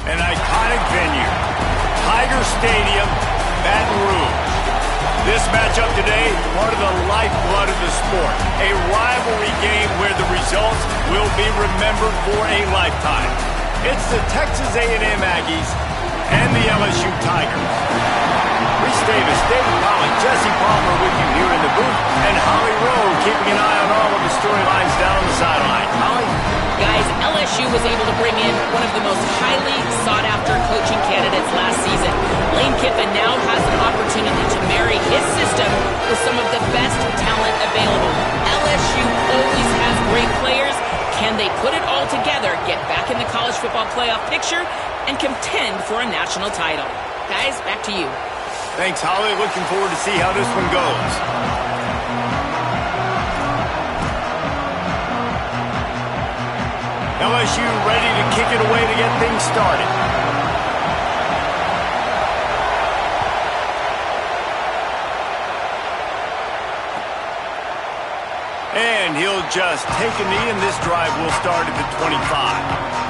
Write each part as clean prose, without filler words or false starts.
An iconic venue, Tiger Stadium, Baton Rouge. This matchup today, part of the lifeblood of the sport. A rivalry game where the results will be remembered for a lifetime. It's the Texas A&M Aggies and the LSU Tigers. Reese Davis, David Pollock, Jesse Palmer with you here in the booth, and Holly Rowe keeping an eye on all of the storylines down on the sideline. Holly? Guys, LSU was able to bring in one of the most highly sought-after coaching candidates last season. Lane Kiffin now has an opportunity to marry his system with some of the best talent available. LSU always has great players. Can they put it all together, get back in the college football playoff picture, and contend for a national title? Guys, back to you. Thanks, Holly. Looking forward to see how this one goes. LSU ready to kick it away to get things started. And he'll just take a knee, and this drive will start at the 25.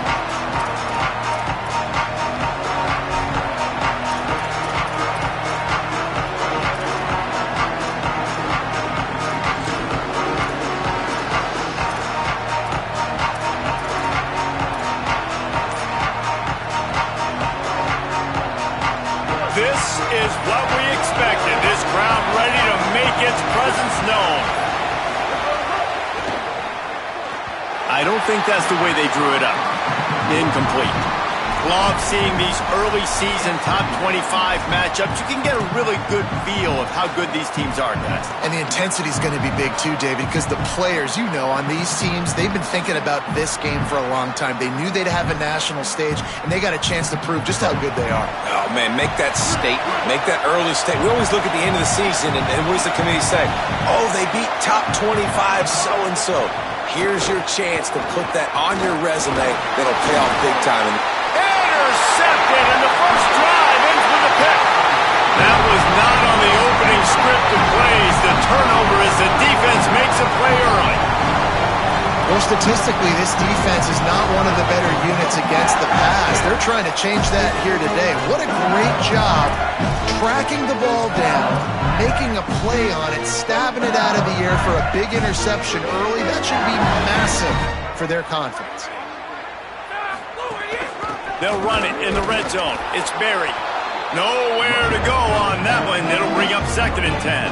This is what we expected. This crowd ready to make its presence known. I don't think that's the way they drew it up. Incomplete. Love seeing these early season top 25 matchups. You can get a really good feel of how good these teams are, guys. And the intensity is going to be big too, David, because the players, you know, on these teams, they've been thinking about this game for a long time. They knew they'd have a national stage, and they got a chance to prove just how good they are. Oh, man, make that statement. Make that early statement. We always look at the end of the season, and what does the committee say? Oh, they beat top 25 so-and-so. Here's your chance to put that on your resume that'll pay off big time. Intercepted, and the first drive ends with a pick. That was not on the opening script of plays. The turnover as the defense makes a play early. Well, statistically, this defense is not one of the better units against the pass. They're trying to change that here today. What a great job tracking the ball down, making a play on it, stabbing it out of the air for a big interception early. That should be massive for their confidence. They'll run it in the red zone. It's Berry. Nowhere to go on that one. It'll bring up 2nd and 10.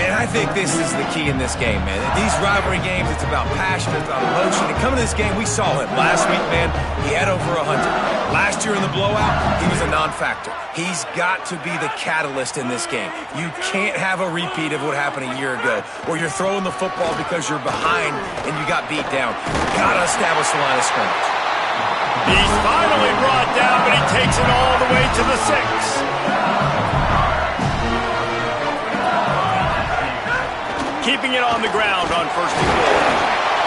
And I think this is the key in this game, man. These rivalry games, it's about passion, it's about emotion. And coming to this game, we saw him last week, man. He had over 100. Last year in the blowout, he was a non-factor. He's got to be the catalyst in this game. You can't have a repeat of what happened a year ago, where you're throwing the football because you're behind and you got beat down. Gotta establish the line of scrimmage. He's finally brought down, but he takes it all the way to the 6. Keeping it on the ground on 1st and goal.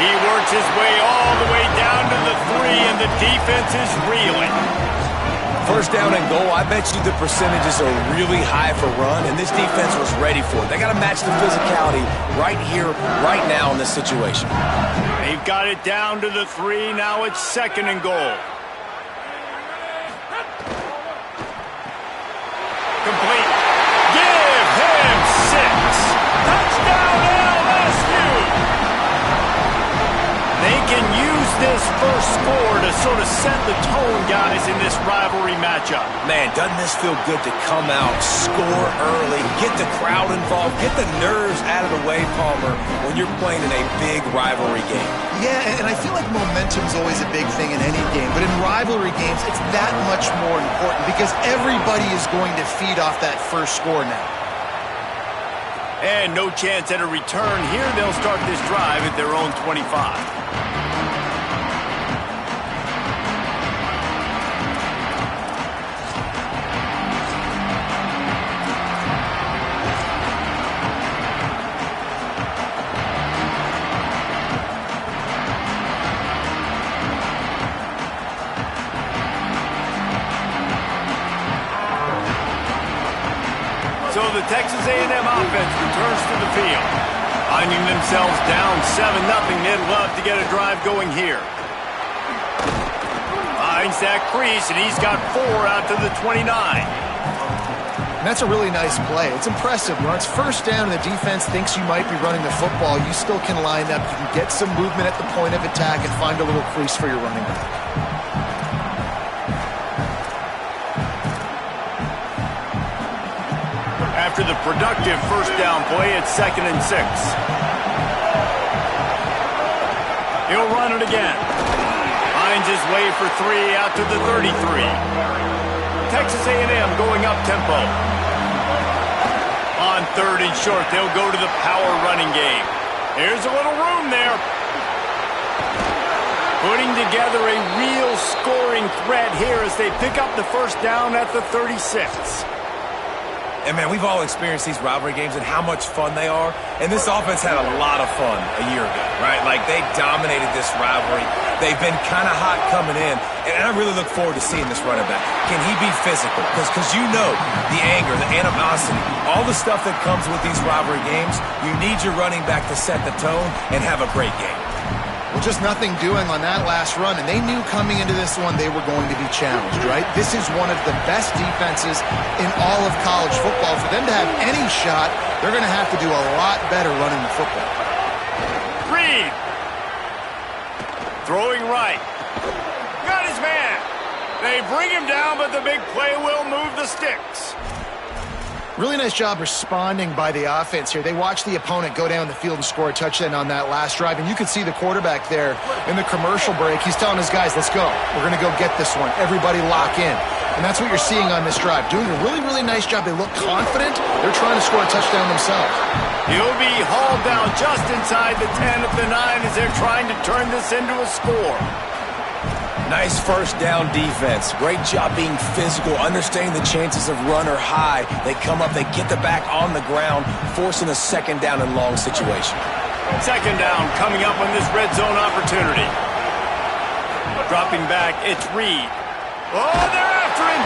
He works his way all the way down to the 3, and the defense is reeling. 1st down and goal, I bet you the percentages are really high for run, and this defense was ready for it. They got to match the physicality right here, right now in this situation. They've got it down to the 3. Now it's 2nd and goal. Complete. Give him 6. Touchdown LSU. They can use this first score to sort of set the tone, guys, in this rivalry matchup. Man, doesn't this feel good to come out, score early, get the crowd involved, get the nerves out of the way, Palmer, when you're playing in a big rivalry game? Yeah, and I feel like momentum's always a big thing in any game, but in rivalry games, it's that much more important because everybody is going to feed off that first score now. And no chance at a return here. They'll start this drive at their own 25. So the Texas A&M offense returns to the field. Finding themselves down 7-0, they'd love to get a drive going here. Finds that crease, and he's got 4 out to the 29. And that's a really nice play. It's impressive. When it's 1st down and the defense thinks you might be running the football, you still can line up. You can get some movement at the point of attack and find a little crease for your running back. After the productive 1st down play, it's 2nd and 6. He'll run it again. Finds his way for 3 out to the 33. Texas A&M going up tempo. On 3rd and short, they'll go to the power running game. There's a little room there. Putting together a real scoring threat here as they pick up the 1st down at the 36. And, man, we've all experienced these rivalry games and how much fun they are. And this offense had a lot of fun a year ago, right? Like, they dominated this rivalry. They've been kind of hot coming in. And I really look forward to seeing this running back. Can he be physical? Because you know the anger, the animosity, all the stuff that comes with these rivalry games, you need your running back to set the tone and have a great game. Well, just nothing doing on that last run, and they knew coming into this one they were going to be challenged, right? This is one of the best defenses in all of college football. For them to have any shot, they're going to have to do a lot better running the football. Reed. Throwing right. Got his man. They bring him down, but the big play will move the sticks. Really nice job responding by the offense here. They watched the opponent go down the field and score a touchdown on that last drive, and you could see the quarterback there in the commercial break. He's telling his guys, let's go. We're going to go get this one. Everybody lock in. And that's what you're seeing on this drive. Doing a really, really nice job. They look confident. They're trying to score a touchdown themselves. He'll be hauled down just inside the 10 of the 9 as they're trying to turn this into a score. Nice first down defense. Great job being physical, understanding the chances of run are high. They come up, they get the back on the ground, forcing a second down and long situation. Second down coming up on this red zone opportunity. Dropping back, it's Reed. Oh, they're after him!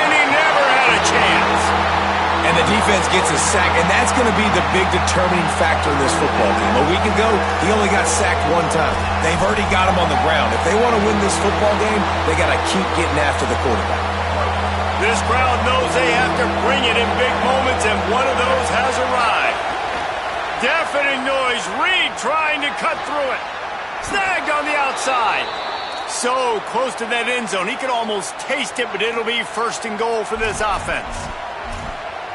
And he never had a chance. And the defense gets a sack, and that's going to be the big determining factor in this football game. A week ago, he only got sacked one time. They've already got him on the ground. If they want to win this football game, they got to keep getting after the quarterback. This crowd knows they have to bring it in big moments, and one of those has arrived. Deafening noise, Reed trying to cut through it. Snagged on the outside. So close to that end zone, he could almost taste it, but it'll be first and goal for this offense.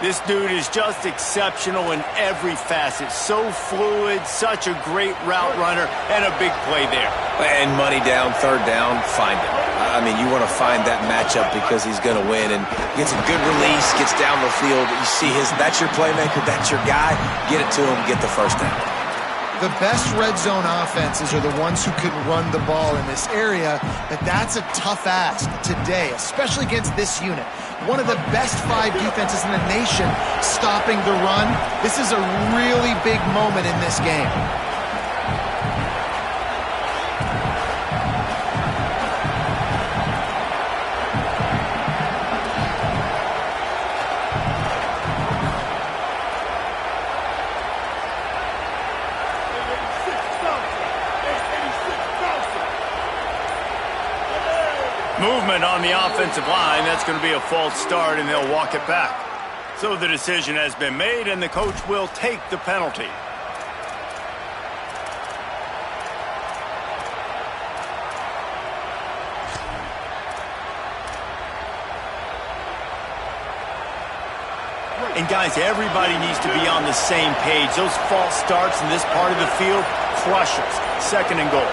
This dude is just exceptional in every facet. So fluid, such a great route runner, and a big play there. And money down, third down, find him. I mean, you want to find that matchup because he's going to win. And gets a good release, gets down the field. You see that's your playmaker, that's your guy. Get it to him, get the first down. The best red zone offenses are the ones who can run the ball in this area, but that's a tough ask today, especially against this unit. One of the best 5 defenses in the nation stopping the run. This is a really big moment in this game. Movement on the offensive line. That's going to be a false start, and they'll walk it back. So the decision has been made, and the coach will take the penalty. And guys, everybody needs to be on the same page. Those false starts in this part of the field crush us. Second and goal.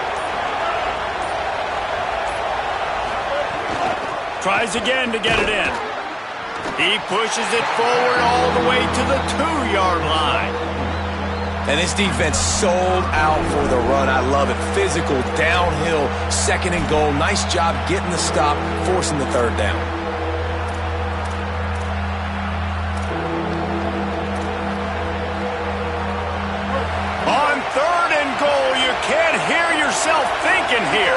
Tries again to get it in. He pushes it forward all the way to the 2-yard line. And this defense sold out for the run. I love it. Physical, downhill, second and goal. Nice job getting the stop, forcing the third down. On third and goal, you can't hear yourself thinking here.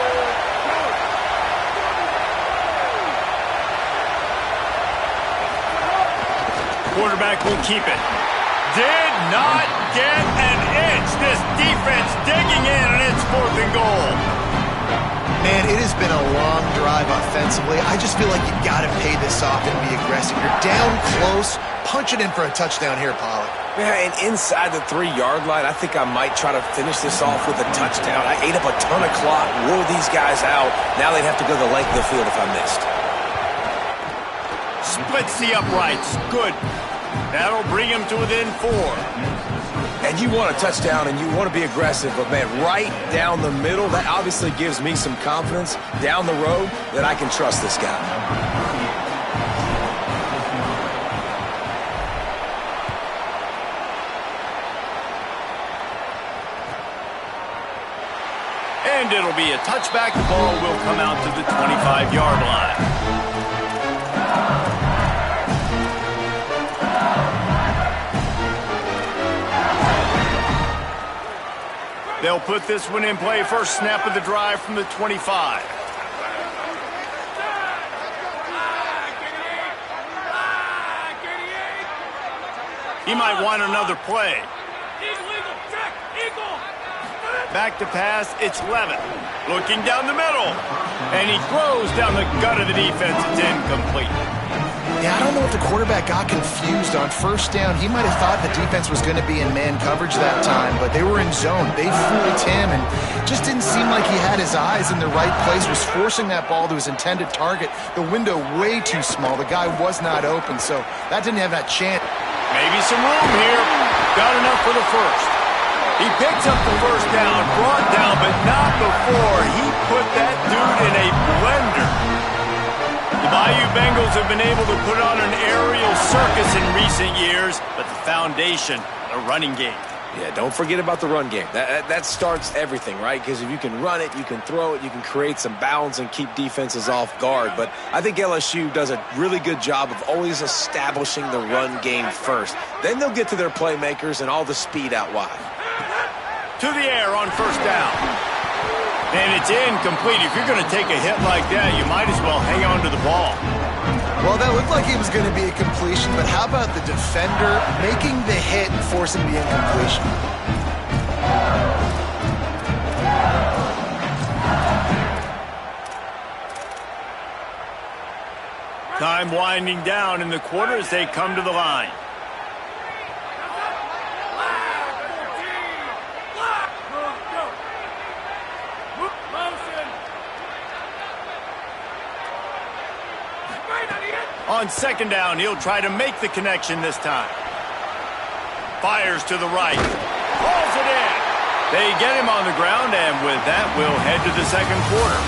Quarterback will keep it. Did not get an inch. This defense digging in, and it's fourth and goal. Man, it has been a long drive offensively. I just feel like you got to pay this off and be aggressive. You're down close. Punch it in for a touchdown here, Pollard. Yeah, and inside the 3-yard line, I think I might try to finish this off with a touchdown. I ate up a ton of clock, wore these guys out. Now they'd have to go the length of the field if I missed. Splits the uprights. Good. That'll bring him to within 4. And you want a touchdown and you want to be aggressive, but man, right down the middle, that obviously gives me some confidence down the road that I can trust this guy. And it'll be a touchback. The ball will come out to the 25-yard line. They'll put this one in play. First snap of the drive from the 25. He might want another play. Back to pass, it's Levitt. Looking down the middle. And he throws down the gut of the defense. It's incomplete. Yeah, I don't know if the quarterback got confused on first down. He might have thought the defense was going to be in man coverage that time, but they were in zone. They fooled him and just didn't seem like he had his eyes in the right place, was forcing that ball to his intended target. The window way too small. The guy was not open, so that didn't have that chance. Maybe some room here. Got enough for the first. He picks up the first down, brought down, but not before he put that dude in a blender. The Bayou Bengals have been able to put on an aerial circus in recent years, but the foundation, the running game. Yeah, don't forget about the run game. That starts everything, right? Because if you can run it, you can throw it, you can create some balance and keep defenses off guard. But I think LSU does a really good job of always establishing the run game first. Then they'll get to their playmakers and all the speed out wide. To the air on first down. And it's incomplete. If you're going to take a hit like that, you might as well hang on to the ball. Well, that looked like it was going to be a completion, but how about the defender making the hit and forcing the incompletion? Time winding down in the quarter as they come to the line. On second down, he'll try to make the connection this time. Fires to the right. Pulls it in. They get him on the ground, and with that, we'll head to the second quarter.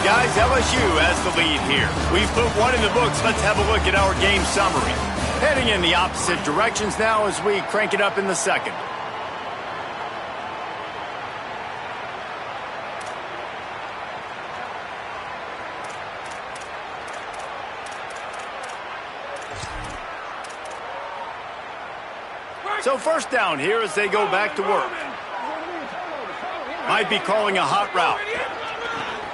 Guys, LSU has the lead here. We've put one in the books. Let's have a look at our game summary. Heading in the opposite directions now as we crank it up in the second. So first down here as they go back to work. Might be calling a hot route.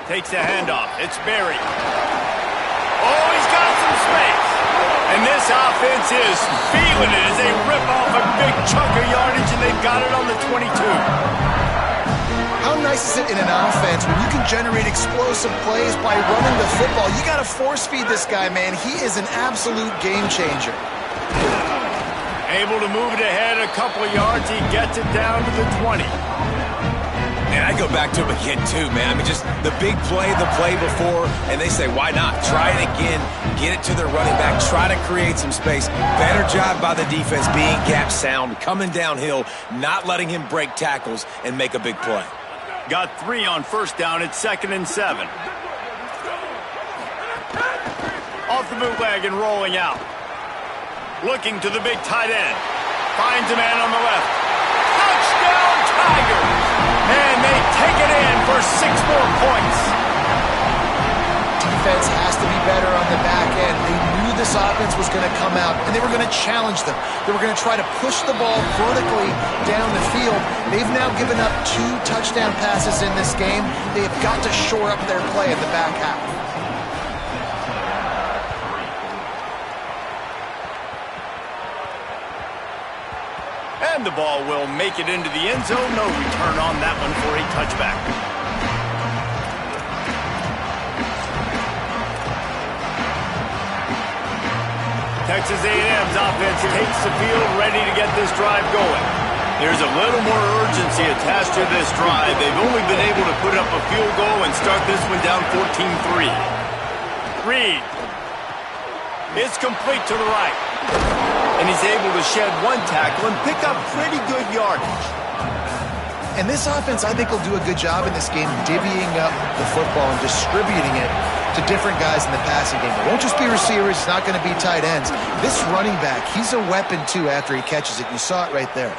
Takes the handoff. It's Berry. Oh, he's got some space. And this offense is feeling it as they rip off a big chunk of yardage, and they've got it on the 22. How nice is it in an offense when you can generate explosive plays by running the football? You got to force feed this guy, man. He is an absolute game changer. Able to move it ahead a couple of yards. He gets it down to the 20. And I go back to him again, too, man. I mean, just the big play, the play before, and they say, why not? Try it again, get it to their running back, try to create some space. Better job by the defense being gap sound, coming downhill, not letting him break tackles and make a big play. Got 3 on first down. It's 2nd and 7. Off the bootleg and rolling out. Looking to the big tight end. Finds a man on the left. Touchdown, Tigers! And they take it in for 6 more points. Defense has to be better on the back end. They knew this offense was going to come out, and they were going to challenge them. They were going to try to push the ball vertically down the field. They've now given up 2 touchdown passes in this game. They have got to shore up their play in the back half. And the ball will make it into the end zone. No return on that one for a touchback. Texas A&M's offense takes the field, ready to get this drive going. There's a little more urgency attached to this drive. They've only been able to put up a field goal and start this one down 14-3. Reed. It's complete to the right. And he's able to shed 1 tackle and pick up pretty good yardage. And this offense, I think, will do a good job in this game divvying up the football and distributing it to different guys in the passing game. It won't just be receivers. It's not going to be tight ends. This running back, he's a weapon, too, after he catches it. You saw it right there.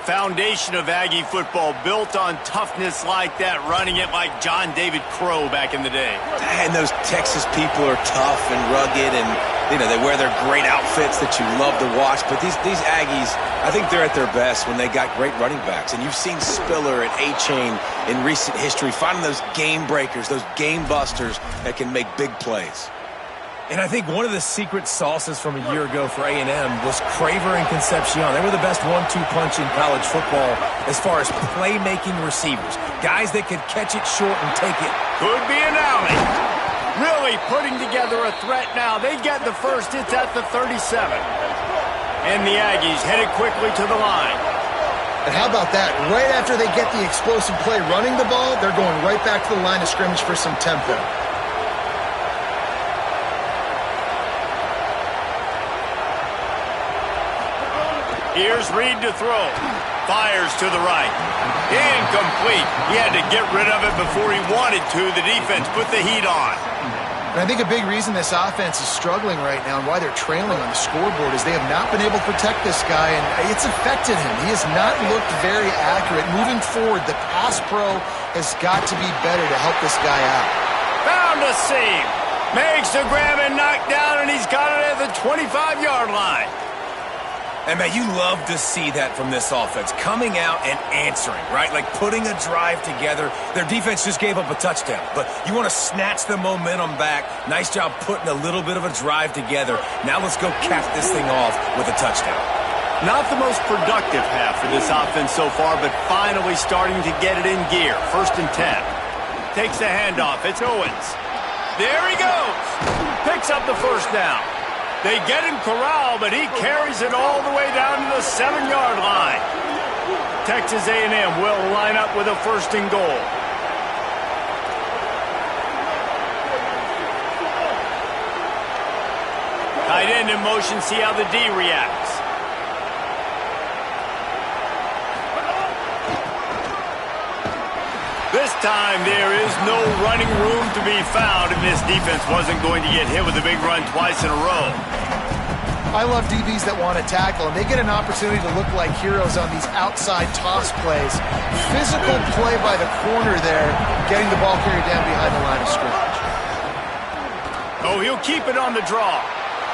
Foundation of Aggie football built on toughness like that, running it like John David Crow back in the day. And those Texas people are tough and rugged, and they wear their great outfits that you love to watch. But these Aggies, I think they're at their best when they got great running backs. And you've seen Spiller and A-Chain in recent history finding those game breakers, those game busters that can make big plays. And I think one of the secret sauces from a year ago for A&M was Craver and Concepcion. They were the best 1-2 punch in college football as far as playmaking receivers. Guys that could catch it short and take it. Could be an alley. Really putting together a threat now. They get the first. It's at the 37. And the Aggies headed quickly to the line. And how about that? Right after they get the explosive play running the ball, they're going right back to the line of scrimmage for some tempo. Here's Reed to throw. Fires to the right. Incomplete. He had to get rid of it before he wanted to. The defense put the heat on. And I think a big reason this offense is struggling right now and why they're trailing on the scoreboard is they have not been able to protect this guy, and it's affected him. He has not looked very accurate. Moving forward, the pass pro has got to be better to help this guy out. Found a seam. Makes the grab and knock down, and he's got it at the 25-yard line. And, man, you love to see that from this offense, coming out and answering, right? Like putting a drive together. Their defense just gave up a touchdown, but you want to snatch the momentum back. Nice job putting a little bit of a drive together. Now let's go cap this thing off with a touchdown. Not the most productive half for this offense so far, but finally starting to get it in gear. 1st and 10. Takes the handoff. It's Owens. There he goes. Picks up the first down. They get him corralled, but he carries it all the way down to the 7-yard line. Texas A&M will line up with a 1st and goal. Tight end in motion, see how the D reacts. This time there is no running room to be found, and this defense wasn't going to get hit with a big run twice in a row. I love DBs that want to tackle, and they get an opportunity to look like heroes on these outside toss plays. Physical play by the corner there, getting the ball carried down behind the line of scrimmage. Oh, he'll keep it on the draw.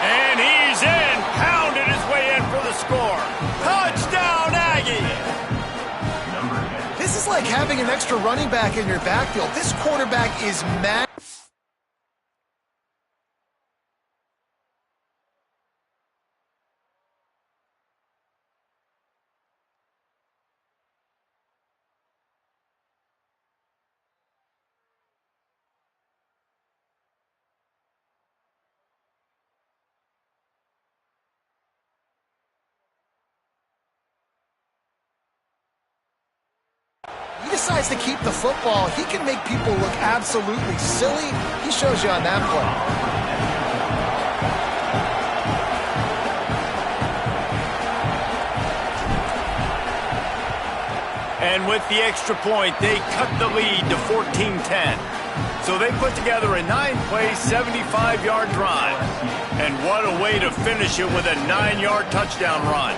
And he's in, pounded his way in for the score. Touchdown, Aggie! This is like having an extra running back in your backfield. This quarterback is mad. He decides to keep the football. He can make people look absolutely silly. He shows you on that play. And with the extra point, they cut the lead to 14-10. So they put together a 9-play, 75-yard drive. And what a way to finish it with a 9-yard touchdown run.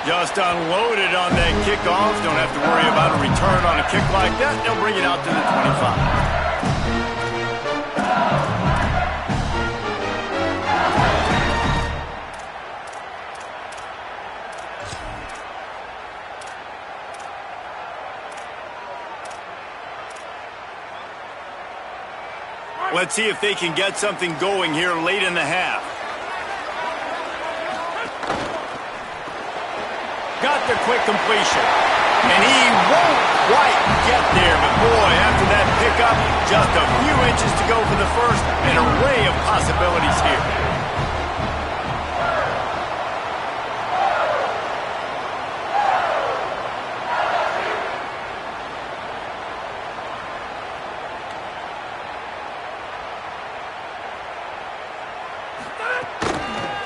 Just unloaded on that kickoff. Don't have to worry about a return on a kick like that. They'll bring it out to the 25. Let's see if they can get something going here late in the half. Got the quick completion. And he won't quite get there. But boy, after that pickup, just a few inches to go for the first. An array of possibilities here.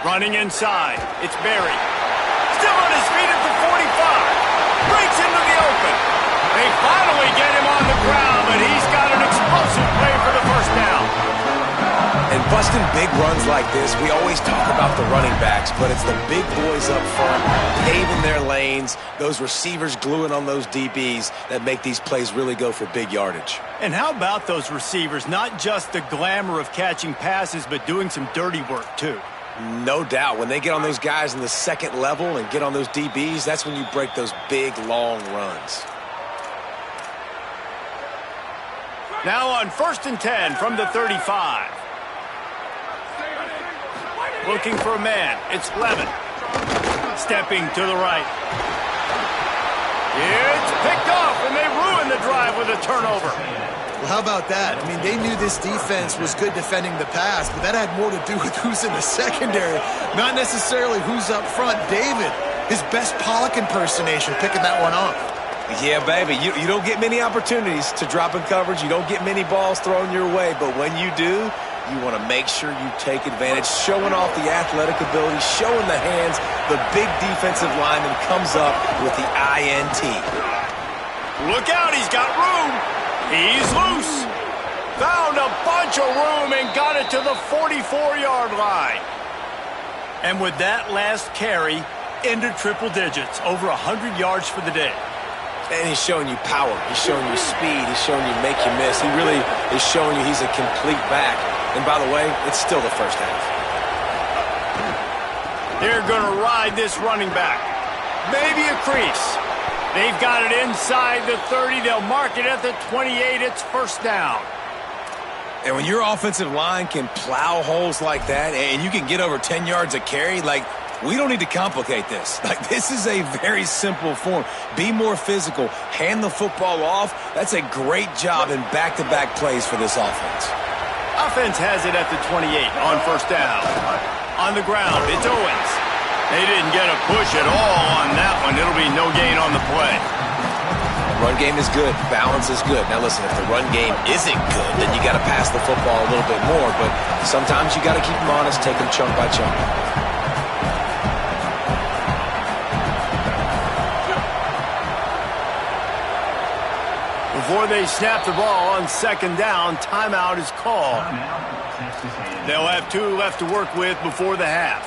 Running inside. It's Berry. Still on his feet at the 45. Breaks into the open. They finally get him on the ground, but he's got an explosive play for the first down. And busting big runs like this, we always talk about the running backs, but it's the big boys up front, paving their lanes, those receivers gluing on those DBs that make these plays really go for big yardage. And how about those receivers? Not just the glamour of catching passes, but doing some dirty work, too. No doubt. When they get on those guys in the second level and get on those DBs, that's when you break those big, long runs. Now on 1st and 10 from the 35. Looking for a man. It's Levin. Stepping to the right. It's picked off, and they ruin the drive with a turnover. Well, how about that? I mean, they knew this defense was good defending the pass, but that had more to do with who's in the secondary, not necessarily who's up front. David, his best Pollock impersonation, picking that one off. Yeah, baby, you don't get many opportunities to drop in coverage. You don't get many balls thrown your way, but when you do, you want to make sure you take advantage, showing off the athletic ability, showing the hands. The big defensive lineman comes up with the INT. Look out, he's got room. He's loose. Found a bunch of room and got it to the 44-yard line. And with that last carry, into triple digits, over 100 yards for the day. And he's showing you power. He's showing you speed. He's showing you make you miss. He really is showing you he's a complete back. And by the way, it's still the first half. They're going to ride this running back. Maybe a crease. They've got it inside the 30. They'll mark it at the 28. It's first down. And when your offensive line can plow holes like that and you can get over 10 yards a carry, like, we don't need to complicate this. Like, this is a very simple form. Be more physical. Hand the football off. That's a great job in back-to-back plays for this offense. Offense has it at the 28 on first down. On the ground, it's Owens. They didn't get a push at all on that one. It'll be no gain on the play. Run game is good. Balance is good. Now, listen, if the run game isn't good, then you got to pass the football a little bit more. But sometimes you got to keep them honest, take them chunk by chunk. Before they snap the ball on second down, timeout is called. They'll have 2 left to work with before the half.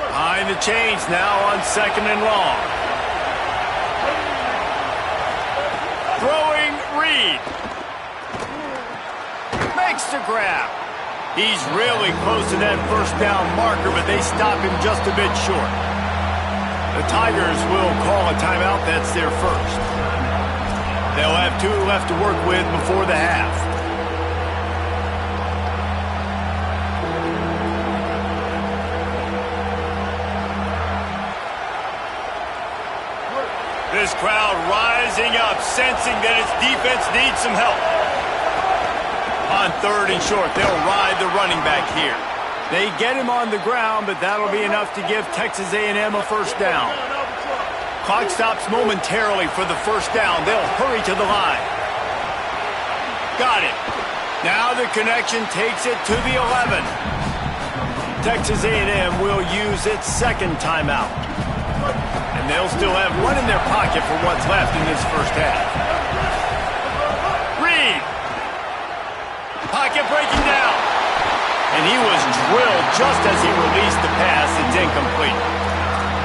Behind the chains now on second and long. Throwing Reed. Makes the grab. He's really close to that first down marker, but they stop him just a bit short. The Tigers will call a timeout. That's their first. They'll have 2 left to work with before the half. This crowd rising up, sensing that its defense needs some help. On third and short, they'll ride the running back here. They get him on the ground, but that'll be enough to give Texas A&M a first down. Clock stops momentarily for the first down. They'll hurry to the line. Got it. Now the connection takes it to the 11. Texas A&M will use its second timeout. And they'll still have one in their pocket for what's left in this first half. Reed. Pocket breaking down. And he was drilled just as he released the pass. It's incomplete.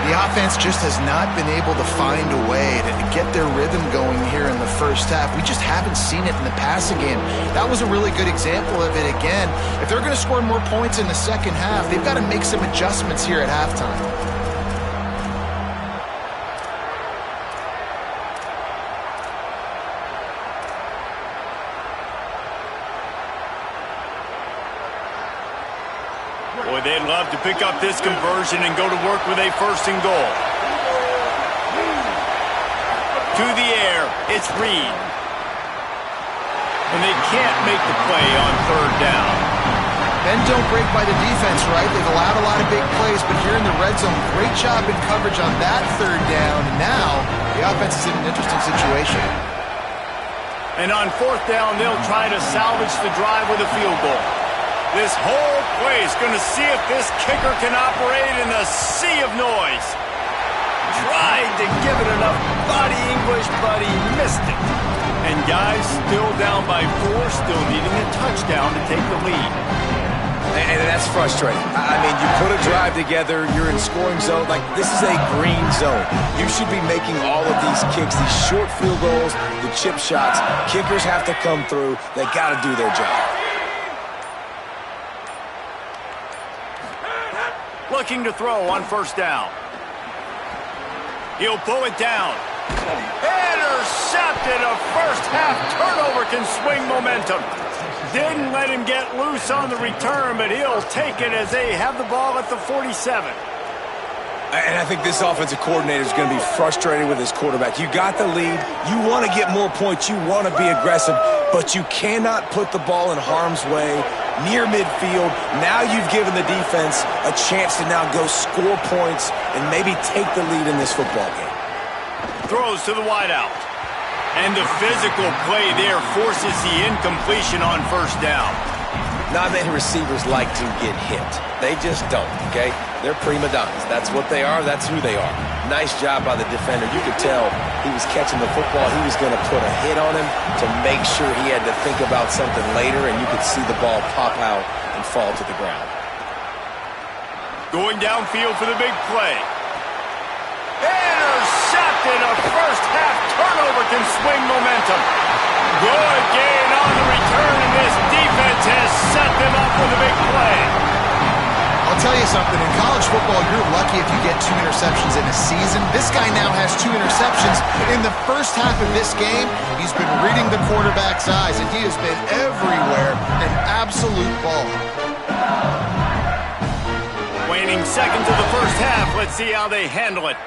The offense just has not been able to find a way to get their rhythm going here in the first half. We just haven't seen it in the passing game. That was a really good example of it again. If they're going to score more points in the second half, they've got to make some adjustments here at halftime. Boy, they'd love to pick up this conversion and go to work with a first and goal. To the air, it's Reed. And they can't make the play on third down. Bend don't break by the defense, right? They've allowed a lot of big plays, but here in the red zone, great job in coverage on that third down. And now the offense is in an interesting situation. And on fourth down, they'll try to salvage the drive with a field goal. This whole play is going to see if this kicker can operate in a sea of noise. Tried to give it enough body English, but he missed it. And guys, still down by 4, still needing a touchdown to take the lead. And that's frustrating. I mean, you put a drive together, you're in scoring zone. Like, this is a green zone. You should be making all of these kicks, these short field goals, the chip shots. Kickers have to come through. They got to do their job. Looking to throw on first down. He'll pull it down. Intercepted! Intercepted. A first-half turnover can swing momentum. Didn't let him get loose on the return, but he'll take it as they have the ball at the 47. And I think this offensive coordinator is going to be frustrated with his quarterback. You got the lead. You want to get more points. You want to be aggressive, but you cannot put the ball in harm's way near midfield. Now you've given the defense a chance to now go score points and maybe take the lead in this football game. Throws to the wideout. And the physical play there forces the incompletion on first down. Not many receivers like to get hit. They just don't, okay? They're prima donnas. That's what they are. That's who they are. Nice job by the defender. You could tell he was catching the football. He was going to put a hit on him to make sure he had to think about something later, and you could see the ball pop out and fall to the ground. Going downfield for the big play. Intercepted. A first-half turnover can swing momentum. Good gain on the return, and this defense has set them up with a big play. I'll tell you something. In college football, you're lucky if you get 2 interceptions in a season. This guy now has 2 interceptions. In the first half of this game, he's been reading the quarterback's eyes, and he has been everywhere, an absolute ball. Waning seconds of the first half. Let's see how they handle it.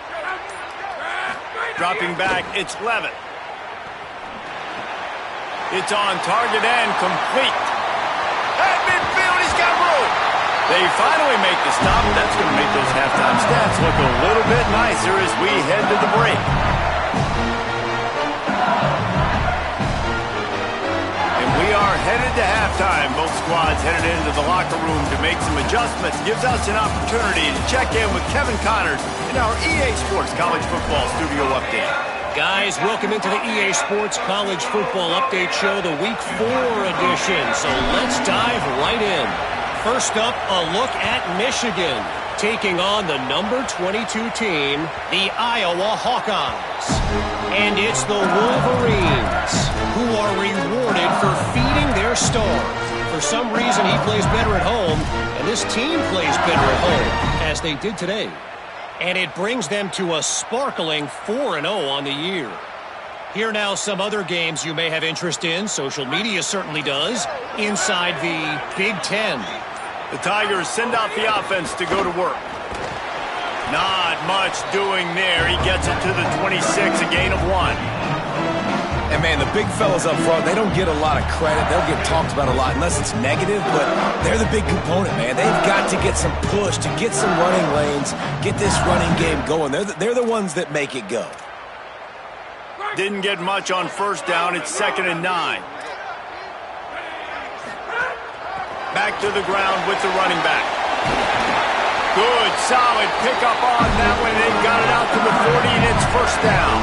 Dropping back, it's Levitt. It's on target and complete. At midfield, he's got room. They finally make the stop. That's going to make those halftime stats look a little bit nicer as we head to the break. And we are headed to halftime. Both squads headed into the locker room to make some adjustments. Gives us an opportunity to check in with Kevin Connors in our EA Sports College Football Studio Update. Guys, welcome into the EA Sports College Football Update Show, the Week 4 edition. So let's dive right in. First up, a look at Michigan, taking on the number 22 team, the Iowa Hawkeyes. And it's the Wolverines, who are rewarded for feeding their star. For some reason, he plays better at home, and this team plays better at home, as they did today. And it brings them to a sparkling 4-0 on the year. Here now some other games you may have interest in. Social media certainly does. Inside the Big Ten. The Tigers send out the offense to go to work. Not much doing there. He gets it to the 26, a gain of 1. And, man, the big fellas up front, they don't get a lot of credit. They'll get talked about a lot unless it's negative, but they're the big component, man. They've got to get some push, to get some running lanes, get this running game going. They're the ones that make it go. Didn't get much on first down. It's 2nd and 9. Back to the ground with the running back. Good, solid pickup on that one. They've got it out to the 40, and it's first down.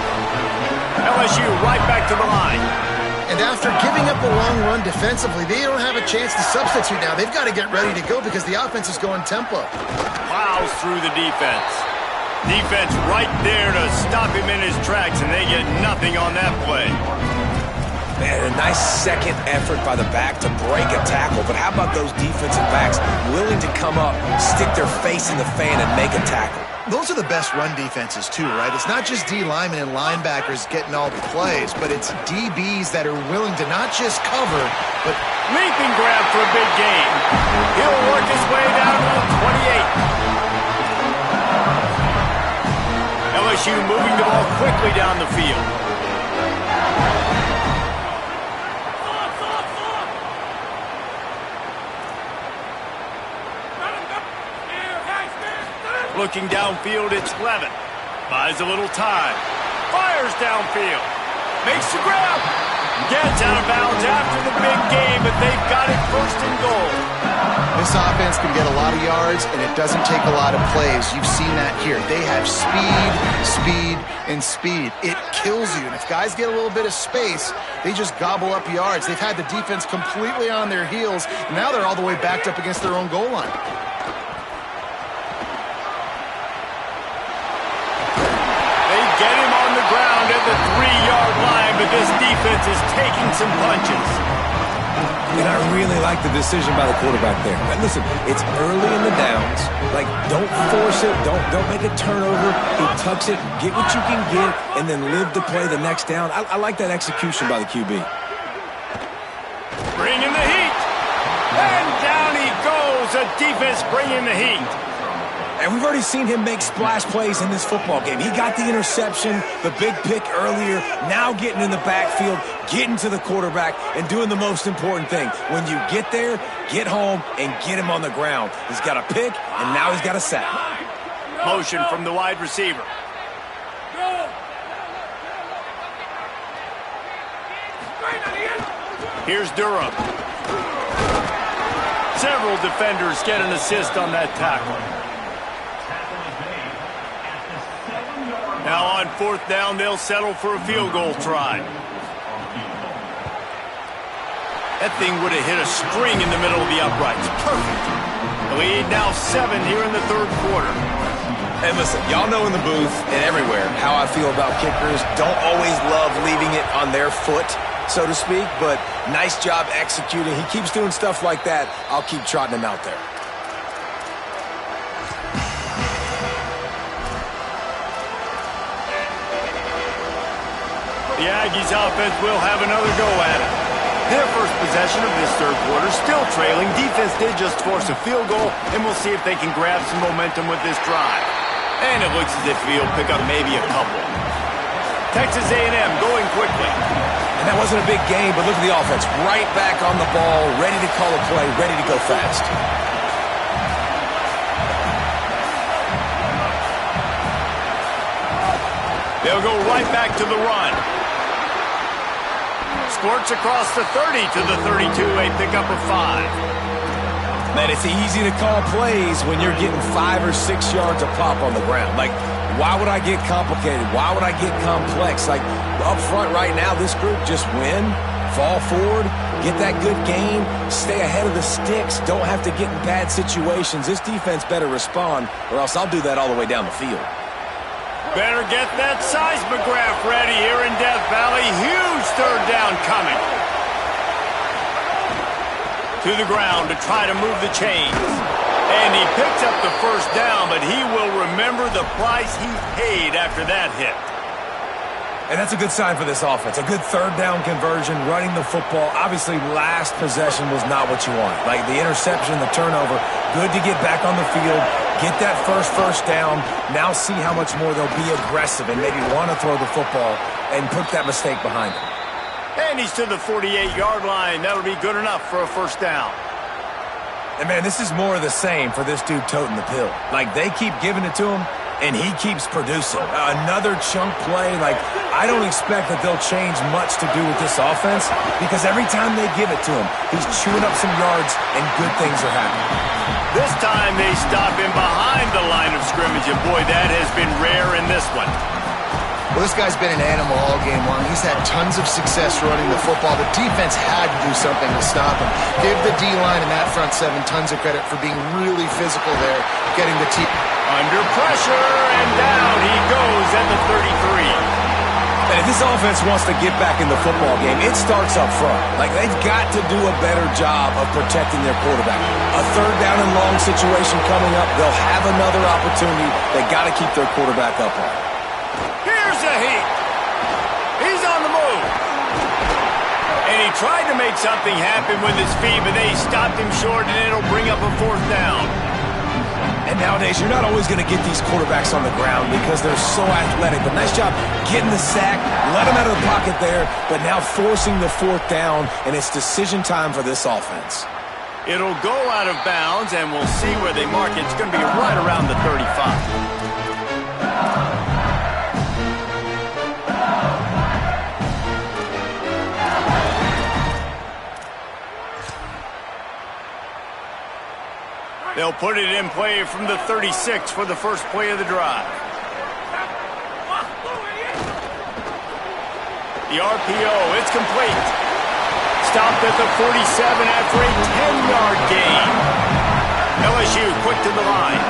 LSU right back to the line. And after giving up a long run defensively, they don't have a chance to substitute now. They've got to get ready to go because the offense is going tempo. Plows through the defense. Defense right there to stop him in his tracks, and they get nothing on that play. Man, a nice second effort by the back to break a tackle. But how about those defensive backs willing to come up, stick their face in the fan, and make a tackle? Those are the best run defenses too, right? It's not just D linemen and linebackers getting all the plays, but it's DBs that are willing to not just cover, but leaping grab for a big gain. He'll work his way down to the 28. LSU moving the ball quickly down the field. Looking downfield, it's Levitt. Buys a little time. Fires downfield. Makes the grab. Gets out of bounds after the big game, but they've got it first and goal. This offense can get a lot of yards, and it doesn't take a lot of plays. You've seen that here. They have speed, speed, and speed. It kills you. And if guys get a little bit of space, they just gobble up yards. They've had the defense completely on their heels. Now they're all the way backed up against their own goal line. Get him on the ground at the 3-yard line, but this defense is taking some punches. And I really like the decision by the quarterback there. But listen, it's early in the downs. Like, don't force it. Don't make a turnover. He tucks it, get what you can get, and then live to play the next down. I like that execution by the QB. Bringing the heat. And down he goes. A defense bringing the heat. And we've already seen him make splash plays in this football game. He got the interception, the big pick earlier, now getting in the backfield, getting to the quarterback, and doing the most important thing. When you get there, get home, and get him on the ground. He's got a pick, and now he's got a sack. Motion from the wide receiver. Here's Durham. Several defenders get an assist on that tackle. Now on fourth down, they'll settle for a field goal try. That thing would have hit a string in the middle of the uprights. Perfect. The lead now 7 here in the third quarter. And listen, y'all know in the booth and everywhere how I feel about kickers. Don't always love leaving it on their foot, so to speak, but nice job executing. He keeps doing stuff like that. I'll keep trotting him out there. The Aggies offense will have another go at it. Their first possession of this third quarter, still trailing. Defense did just force a field goal, and we'll see if they can grab some momentum with this drive. And it looks as if he'll pick up maybe a couple. Texas A&M going quickly. And that wasn't a big game, but look at the offense. Right back on the ball, ready to call a play, ready to go fast. They'll go right back to the run. Squirts across the 30 to the 32, a pickup of 5. Man, it's easy to call plays when you're getting 5 or 6 yards a pop on the ground. Like, why would I get complicated? Why would I get complex? Like, up front right now, this group just win, fall forward, get that good gain, stay ahead of the sticks, don't have to get in bad situations. This defense better respond, or else I'll do that all the way down the field. Better get that seismograph ready here in Death Valley. Huge third down coming. To the ground to try to move the chains. And he picks up the first down, but he will remember the price he paid after that hit. And that's a good sign for this offense. A good third down conversion, running the football. Obviously, last possession was not what you want. Like the interception, the turnover. Good to get back on the field, get that first down. Now see how much more they'll be aggressive and maybe want to throw the football and put that mistake behind them. And he's to the 48-yard line. That'll be good enough for a first down. And, man, this is more of the same for this dude toting the pill. Like, they keep giving it to him, and he keeps producing. Another chunk play. Like, I don't expect that they'll change much to do with this offense because every time they give it to him, he's chewing up some yards, and good things are happening. This time they stop him behind the line of scrimmage, and boy, that has been rare in this one. Well, this guy's been an animal all game long. He's had tons of success running the football. The defense had to do something to stop him. Give the D-line and that front seven tons of credit for being really physical there, getting the team under pressure, and down he goes at the 33. And if this offense wants to get back in the football game, it starts up front. Like, they've got to do a better job of protecting their quarterback. A third down and long situation coming up, they'll have another opportunity. They got to keep their quarterback up on. Here's a heat. He's on the move. And he tried to make something happen with his feet, but they stopped him short, and it'll bring up a fourth down. And nowadays, you're not always going to get these quarterbacks on the ground because they're so athletic. But nice job getting the sack, let him out of the pocket there, but now forcing the fourth down, and it's decision time for this offense. It'll go out of bounds, and we'll see where they mark it. It's going to be right around the 35. They'll put it in play from the 36 for the first play of the drive. The RPO, it's complete. Stopped at the 47 after a 10-yard gain. LSU quick to the line.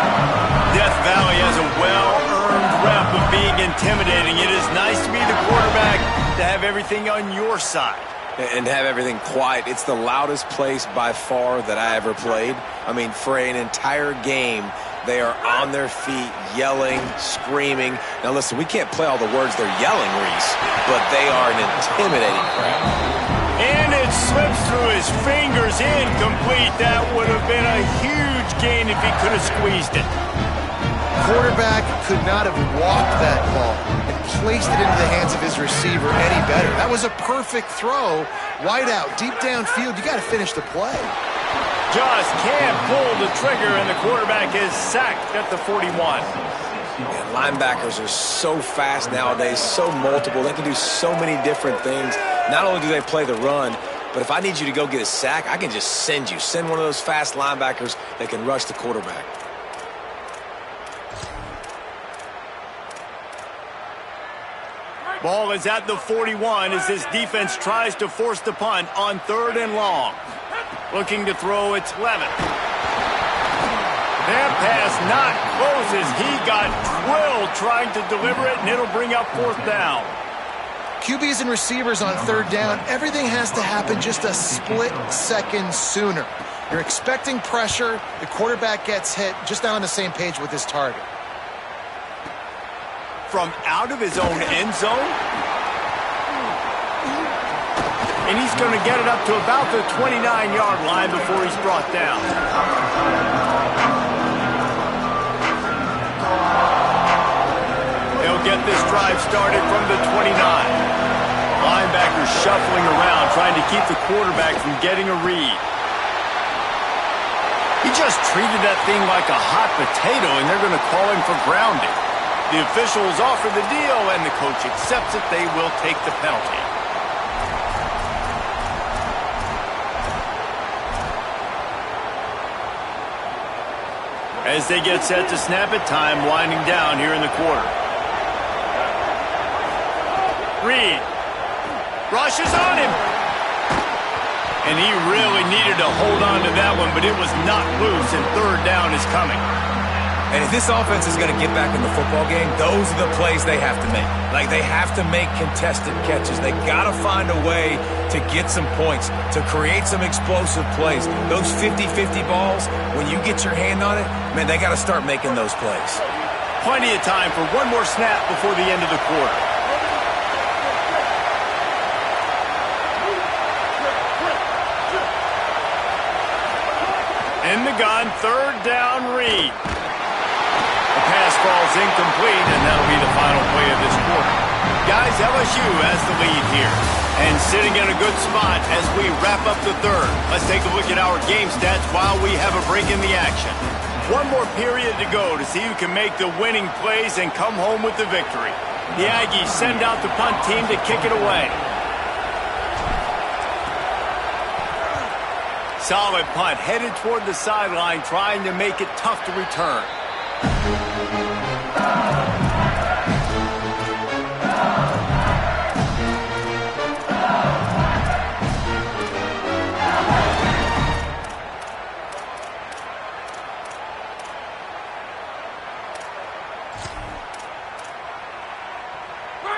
Death Valley has a well-earned rep of being intimidating. It is nice to be the quarterback, to have everything on your side. and have everything quiet. It's the loudest place by far that I ever played. I mean, for an entire game, they are on their feet, yelling, screaming. Now, listen, we can't play all the words they're yelling, Reese, but they are an intimidating crowd. And it slips through his fingers, incomplete. That would have been a huge gain if he could have squeezed it. Quarterback could not have walked that ball and placed it into the hands of his receiver any better. That was a perfect throw. Wide out, deep downfield. You got to finish the play. Just can't pull the trigger, and the quarterback is sacked at the 41. And linebackers are so fast nowadays, so multiple. They can do so many different things. Not only do they play the run, but if I need you to go get a sack, I can just send you. Send one of those fast linebackers that can rush the quarterback. Ball is at the 41 as this defense tries to force the punt on 3rd and long. Looking to throw, it's Levis. That pass not close as he got drilled trying to deliver it, and it'll bring up 4th down. QBs and receivers on 3rd down, everything has to happen just a split second sooner. You're expecting pressure, the quarterback gets hit, just not on the same page with his target. From out of his own end zone. And he's going to get it up to about the 29-yard line before he's brought down. They'll get this drive started from the 29. Linebackers shuffling around, trying to keep the quarterback from getting a read. He just treated that thing like a hot potato, and they're going to call him for grounding. The officials offer the deal, and the coach accepts it. They will take the penalty. As they get set to snap it, time winding down here in the quarter. Reed rushes on him. And he really needed to hold on to that one, but it was not loose, and 3rd down is coming. And if this offense is going to get back in the football game, those are the plays they have to make. Like, they have to make contested catches. They got to find a way to get some points, to create some explosive plays. Those 50-50 balls, when you get your hand on it, man, they got to start making those plays. Plenty of time for one more snap before the end of the quarter. In the gun, 3rd down, Reed. The pass falls incomplete, and that'll be the final play of this quarter. Guys, LSU has the lead here. And sitting in a good spot as we wrap up the 3rd. Let's take a look at our game stats while we have a break in the action. One more period to go to see who can make the winning plays and come home with the victory. The Aggies send out the punt team to kick it away. Solid punt, headed toward the sideline, trying to make it tough to return.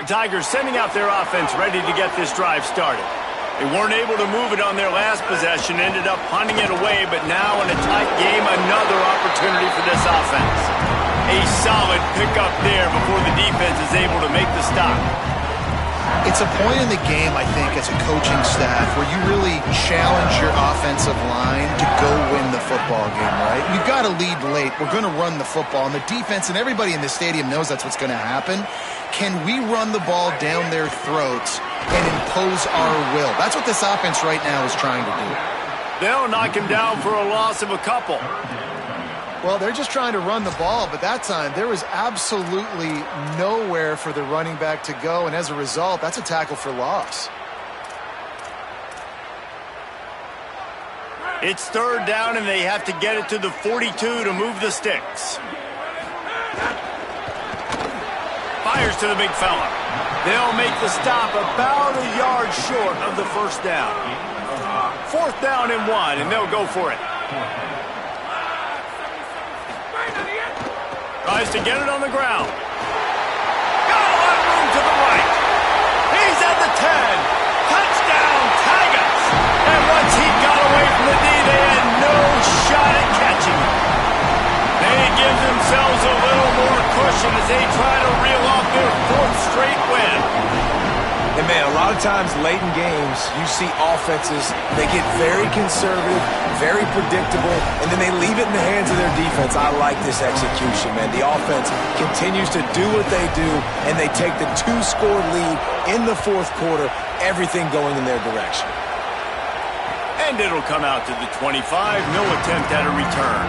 Tigers sending out their offense ready to get this drive started. They weren't able to move it on their last possession, ended up punting it away, but now in a tight game, another opportunity for this offense. A solid pickup there before the defense is able to make the stop. It's a point in the game, I think, as a coaching staff where you really challenge your offensive line to go win the football game, right? We've got to lead late. We're going to run the football, and the defense and everybody in the stadium knows that's what's going to happen. Can we run the ball down their throats and impose our will? That's what this offense right now is trying to do. They'll knock him down for a loss of a couple. Well, they're just trying to run the ball, but that time there was absolutely nowhere for the running back to go, and as a result, that's a tackle for loss. It's 3rd down, and they have to get it to the 42 to move the sticks. Fires to the big fella. They'll make the stop about a yard short of the 1st down. 4th down and 1, and they'll go for it. Tries to get it on the ground. Got a lot of room to the right. He's at the 10. Touchdown, possession as they try to reel off their 4th straight win. And, man, a lot of times late in games, you see offenses, they get very conservative, very predictable, and then they leave it in the hands of their defense. I like this execution, man. The offense continues to do what they do, and they take the 2-score lead in the 4th quarter, everything going in their direction. And it'll come out to the 25. No attempt at a return.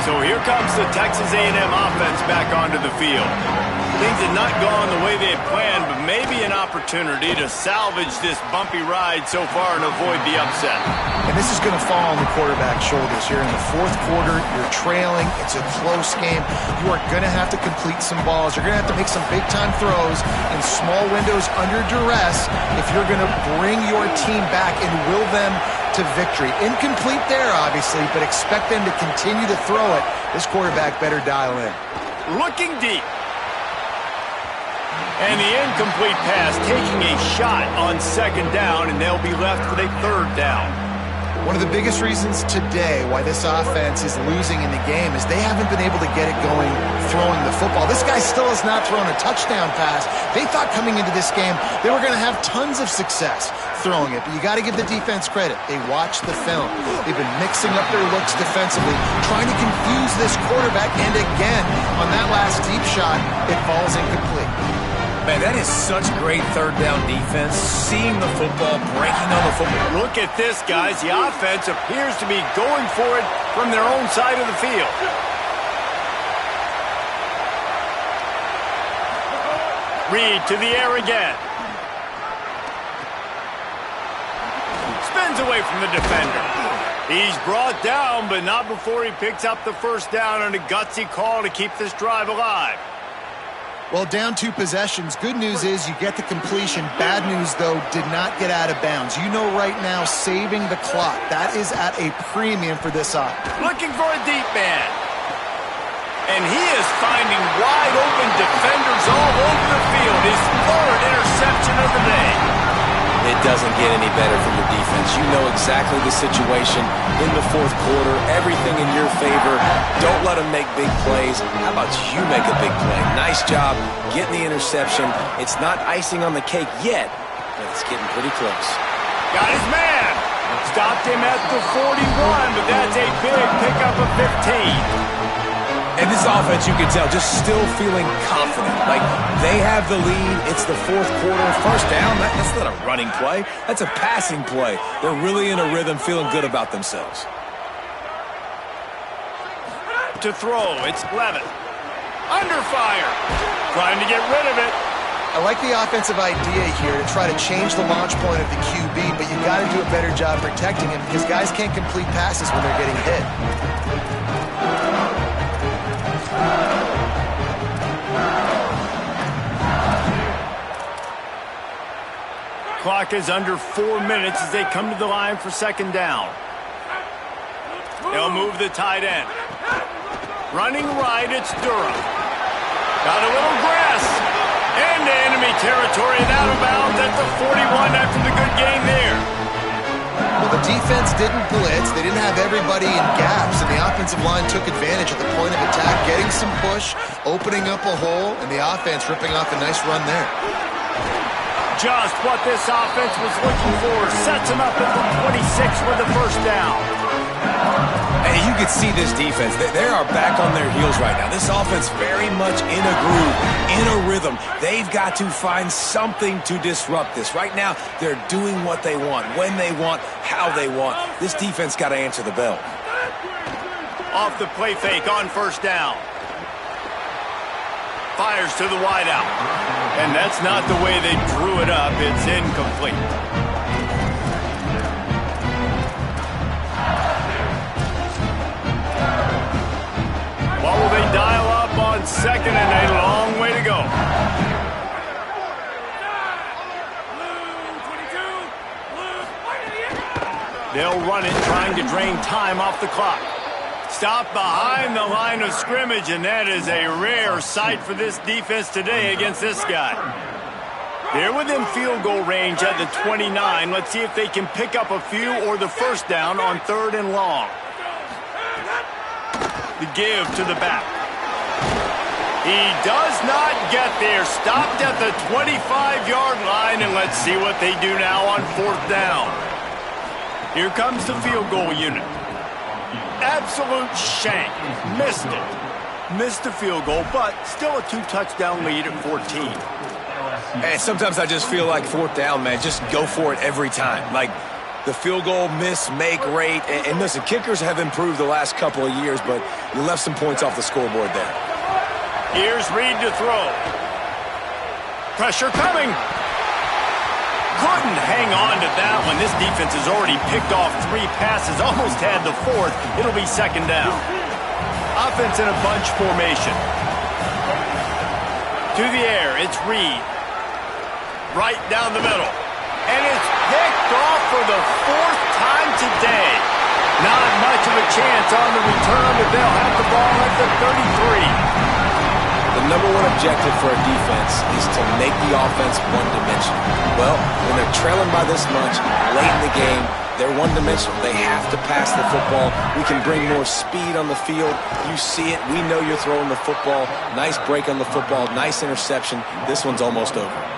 So here comes the Texas A&M offense back onto the field. Things had not gone the way they had planned, but maybe an opportunity to salvage this bumpy ride so far and avoid the upset. And this is going to fall on the quarterback's shoulders. You're in the 4th quarter. You're trailing. It's a close game. You are going to have to complete some balls. You're going to have to make some big-time throws in small windows under duress if you're going to bring your team back and will them to victory. Incomplete there, obviously, but expect them to continue to throw it. This quarterback better dial in. Looking deep. And the incomplete pass taking a shot on 2nd down, and they'll be left with a 3rd down. One of the biggest reasons today why this offense is losing in the game is they haven't been able to get it going throwing the football. This guy still has not thrown a touchdown pass. They thought coming into this game they were going to have tons of success throwing it, but you got to give the defense credit. They watched the film. They've been mixing up their looks defensively, trying to confuse this quarterback, and again, on that last deep shot, it falls incomplete. Man, that is such great 3rd down defense. Seeing the football, breaking on the football. Look at this, guys. The offense appears to be going for it from their own side of the field. Reed to the air again. Spins away from the defender. He's brought down, but not before he picks up the 1st down on a gutsy call to keep this drive alive. Well, down 2 possessions. Good news is you get the completion. Bad news, though, did not get out of bounds. You know right now, saving the clock. That is at a premium for this offense. Looking for a deep man. And he is finding wide open defenders all over the field. His 3rd interception of the day. It doesn't get any better from the defense. You know exactly the situation in the 4th quarter. Everything in your favor. Don't let them make big plays. How about you make a big play? Nice job getting the interception. It's not icing on the cake yet, but it's getting pretty close. Got his man. Stopped him at the 41, but that's a big pickup of 15. And this offense, you can tell, just still feeling confident. Like, they have the lead. It's the 4th quarter. 1st down, that's not a running play. That's a passing play. They're really in a rhythm, feeling good about themselves. To throw, it's Levitt. Under fire. Trying to get rid of it. I like the offensive idea here to try to change the launch point of the QB, but you got to do a better job protecting him because guys can't complete passes when they're getting hit. Clock is under 4 minutes as they come to the line for 2nd down. They'll move the tight end. Running right, it's Durham. Got a little grass. Into enemy territory and out of bounds at the 41 after the good gain there. Well, the defense didn't blitz. They didn't have everybody in gaps, and the offensive line took advantage at the point of attack, getting some push, opening up a hole, and the offense ripping off a nice run there. Just what this offense was looking for. Sets him up at the 26 with the 1st down. Hey, you can see this defense. They are back on their heels right now. This offense very much in a groove, in a rhythm. They've got to find something to disrupt this. Right now, they're doing what they want, when they want, how they want. This defense got to answer the bell. Off the play fake on 1st down. Fires to the wideout. And that's not the way they drew it up. It's incomplete. What will they dial up on 2nd and a long way to go? They'll run it, trying to drain time off the clock. Stop behind the line of scrimmage, and that is a rare sight for this defense today against this guy. They're within field goal range at the 29. Let's see if they can pick up a few or the first down on 3rd and long. The give to the back. He does not get there. Stopped at the 25-yard line, and let's see what they do now on 4th down. Here comes the field goal unit. Absolute shank. Missed it. Missed the field goal, but still a 2-touchdown lead at 14. And sometimes I just feel like 4th down, man, just go for it every time. Like the field goal miss-make rate. And listen, kickers have improved the last couple of years, but you left some points off the scoreboard there. Here's Reed to throw. Pressure coming. Couldn't hang on to that one. This defense has already picked off 3 passes, almost had the 4th. It'll be 2nd down. Offense in a bunch formation. To the air, it's Reed. Right down the middle. And it's picked off for the 4th time today. Not much of a chance on the return, but they'll have the ball at the 33. The number one objective for a defense is to make the offense one-dimensional. Well, when they're trailing by this much, late in the game, they're one-dimensional. They have to pass the football. We can bring more speed on the field. You see it. We know you're throwing the football. Nice break on the football. Nice interception. This one's almost over.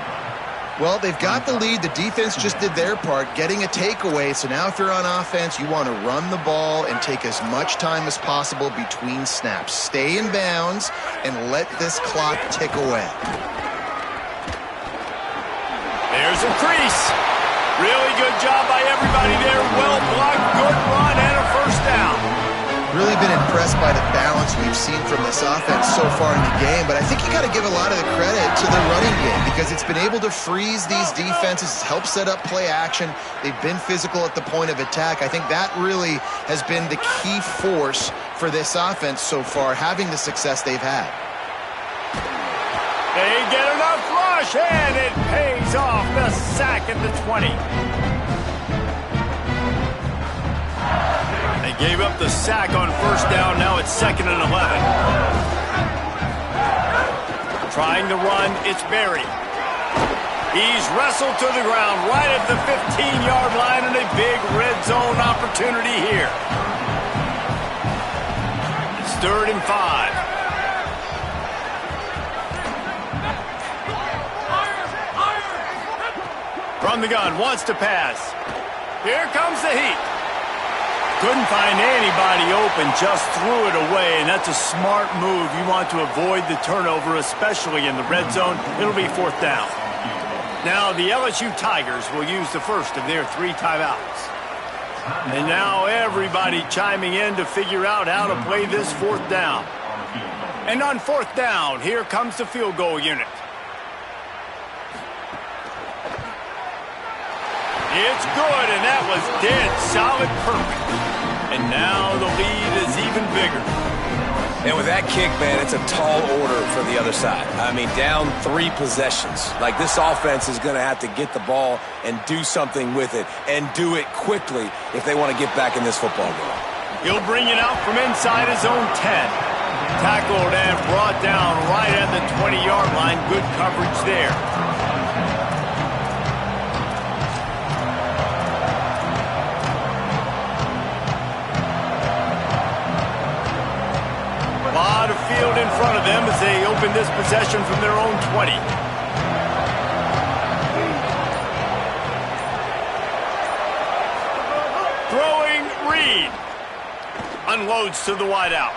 Well, they've got the lead. The defense just did their part, getting a takeaway. So now if you're on offense, you want to run the ball and take as much time as possible between snaps. Stay in bounds and let this clock tick away. There's a crease. Really good job by everybody there. Well blocked, good run, and a 1st down. Really been impressed by the balance we've seen from this offense so far in the game, but I think you got to give a lot of the credit to the running game because it's been able to freeze these defenses, it's helped set up play action. They've been physical at the point of attack. I think that really has been the key force for this offense so far, having the success they've had. They get enough rush, and it pays off. The sack at the 20. They gave up the sack on 1st down. Now it's 2nd and 11. Trying to run, it's Berry. He's wrestled to the ground right at the 15-yard line, and a big red zone opportunity here. It's 3rd and 5. From the gun, wants to pass. Here comes the heat. Couldn't find anybody open, just threw it away, and that's a smart move. You want to avoid the turnover, especially in the red zone. It'll be 4th down. Now the LSU Tigers will use the first of their 3 timeouts. And now everybody chiming in to figure out how to play this 4th down. And on 4th down, here comes the field goal unit. It's good, and that was dead solid perfect. And now the lead is even bigger. And with that kick, man, it's a tall order for the other side. I mean, down 3 possessions. Like, this offense is going to have to get the ball and do something with it, and do it quickly if they want to get back in this football game. He'll bring it out from inside his own 10. Tackled and brought down right at the 20-yard line. Good coverage there. Lot of field in front of them as they open this possession from their own 20. Throwing Reed. Unloads to the wideout.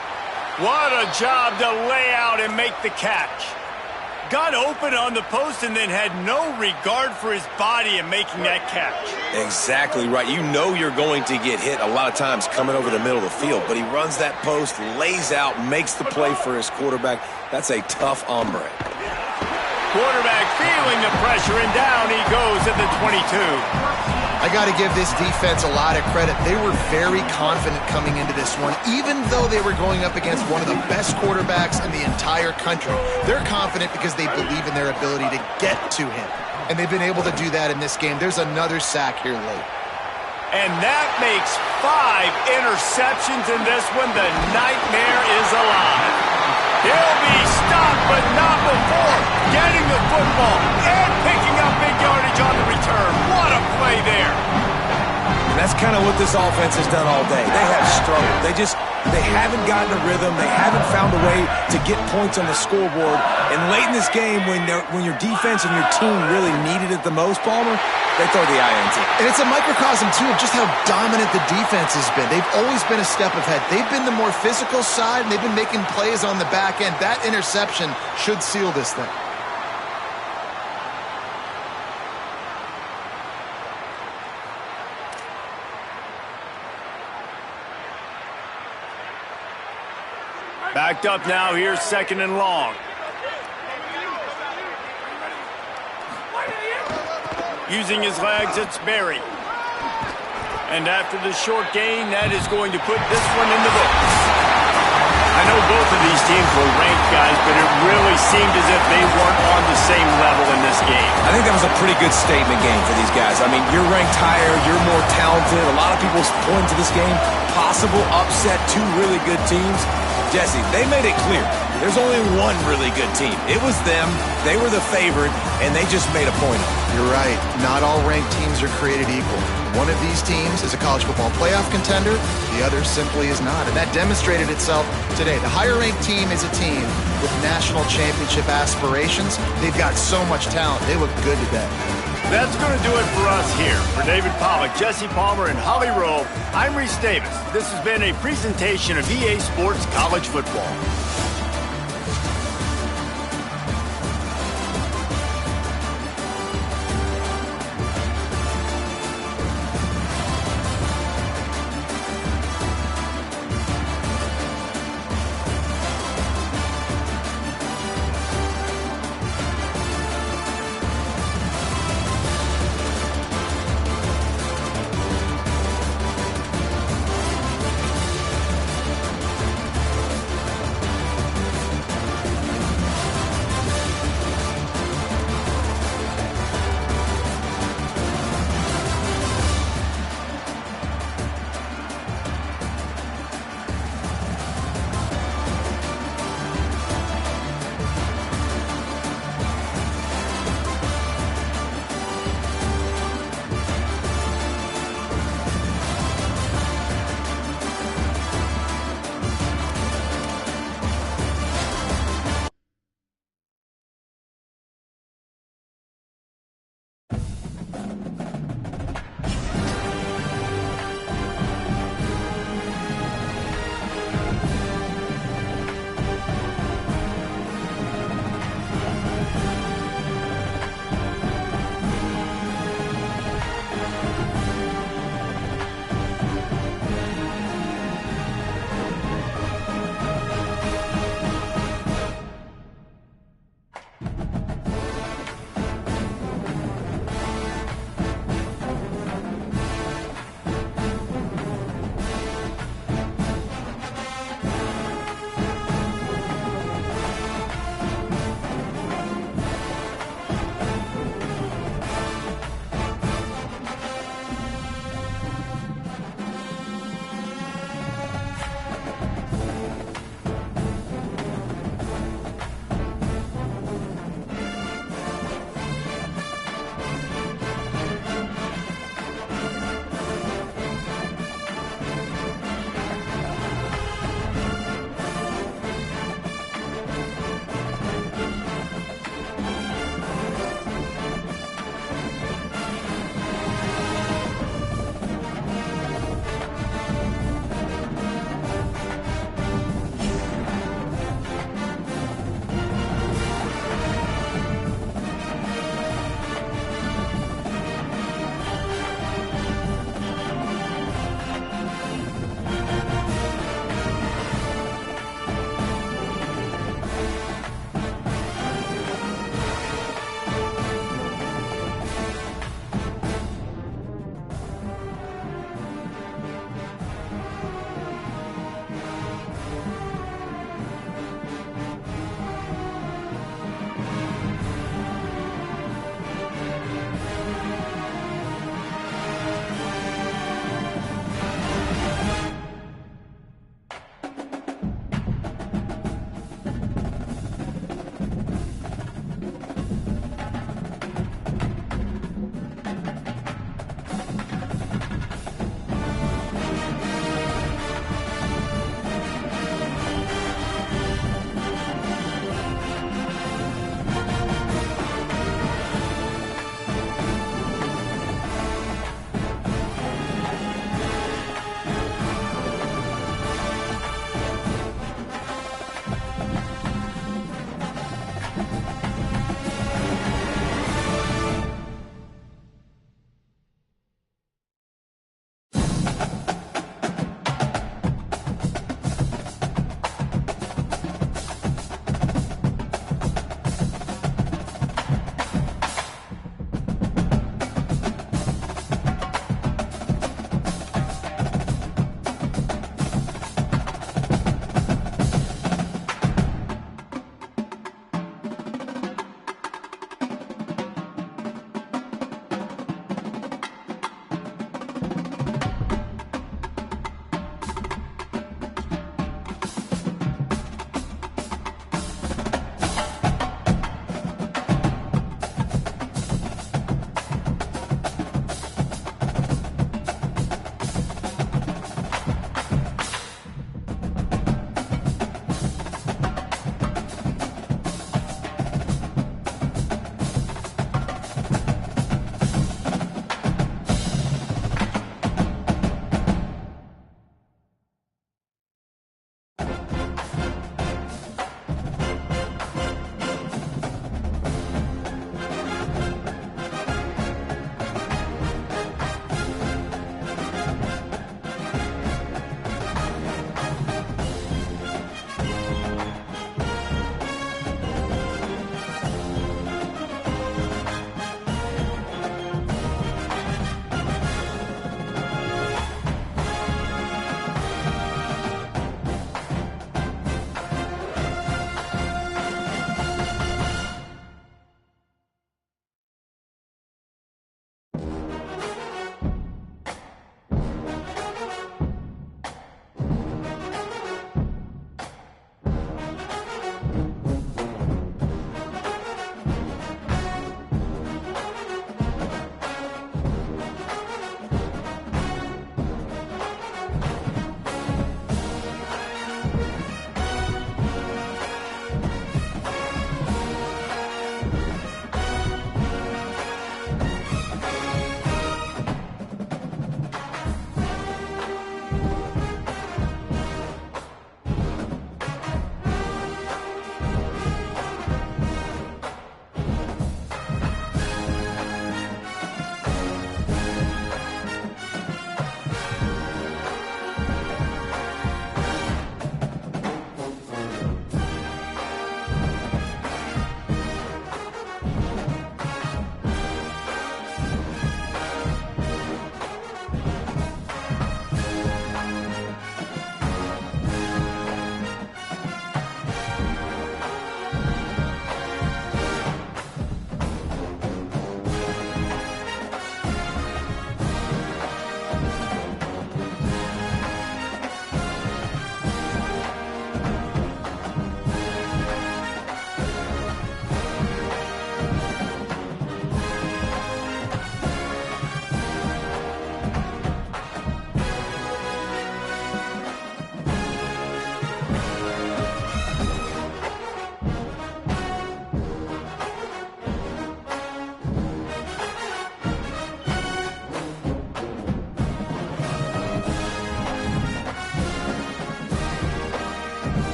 What a job to lay out and make the catch. Got open on the post and then had no regard for his body in making that catch. Exactly right. You know you're going to get hit a lot of times coming over the middle of the field, but he runs that post, lays out, makes the play for his quarterback. That's a tough hombre. Quarterback feeling the pressure, and down he goes at the 22. I got to give this defense a lot of credit. They were very confident coming into this one, even though they were going up against one of the best quarterbacks in the entire country. They're confident because they believe in their ability to get to him, and they've been able to do that in this game. There's another sack here late. And that makes 5 interceptions in this one. The nightmare is alive. He'll be stopped, but not before getting the football and picking up turn. What a play there. And that's kind of what this offense has done all day. They have struggled. They haven't gotten a rhythm. They haven't found a way to get points on the scoreboard. And late in this game, when your defense and your team really needed it the most, Palmer, they throw the INT. And it's a microcosm, too, of just how dominant the defense has been. They've always been a step ahead. They've been the more physical side, and they've been making plays on the back end. That interception should seal this thing. Backed up now, here's 2nd and long. Using his legs, it's Berry. And after the short gain, that is going to put this one in the books. I know both of these teams were ranked, guys, but it really seemed as if they weren't on the same level in this game. I think that was a pretty good statement game for these guys. I mean, you're ranked higher, you're more talented. A lot of people point to this game, possible upset, 2 really good teams. Jesse, they made it clear. There's only one really good team. It was them. They were the favorite, and they just made a point of it. You're right. Not all ranked teams are created equal. One of these teams is a college football playoff contender. The other simply is not. And that demonstrated itself today. The higher-ranked team is a team with national championship aspirations. They've got so much talent. They look good today. That's going to do it for us here. For David Pollack, Jesse Palmer, and Holly Rowe, I'm Reese Davis. This has been a presentation of EA Sports College Football.